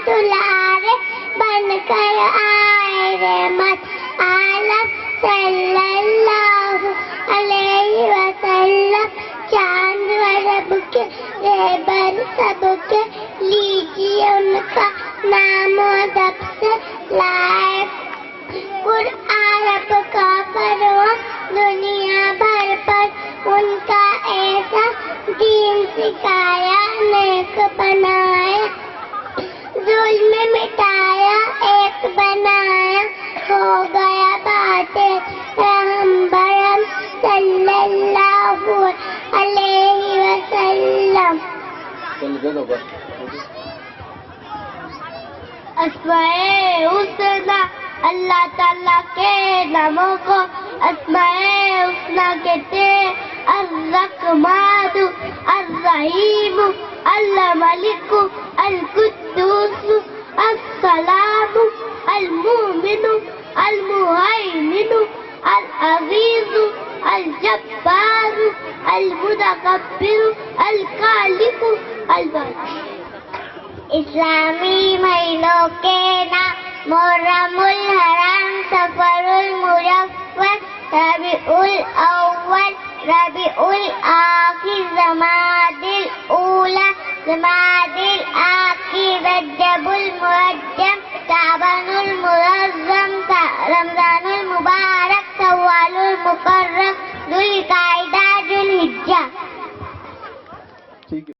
दुलारे बनकर आए रहमत आलम सल्लल्लाहु अलैहि वसल्लम। चांद व रब के रहबर सबके लीजिए उनका नाम अदब से लाए। कुरान रब का फरमान दुनिया भर पर उनका ऐसा दीन सिखाया नेक बनाया। जुल्म मिटाया एक बनाया हो गया बातें रहम बरम सल्लल्लाहु अलैहि वसल्लम। अस्माए हुस्ना अल्लाह ताला के नामों को अस्माए हुस्ना कहते अर्रहमानु अर्रहीमु अल्लाह मलिकु अल कुद्दूसु अस्सलामु अल मुमिनु अल मुहैमिनु अल अज़ीज़ु अल जब्बारु अल मुतकब्बिरु अल खालिकु अल बारी। इस्लामी महीनों के नाम मुहर्रमुल हराम, सफरुल मुजफ्फर, रबीउल अव्वल, रबीउल आखिर, जमादिल ऊला, जमादिल आखिर, रजबुल मुअज्जम, शाबानुल मुअज़्ज़म, रमजानुल मुबारक, शव्वालुल मुकर्रम, जुल्काइदा, जुल्हिज्जा।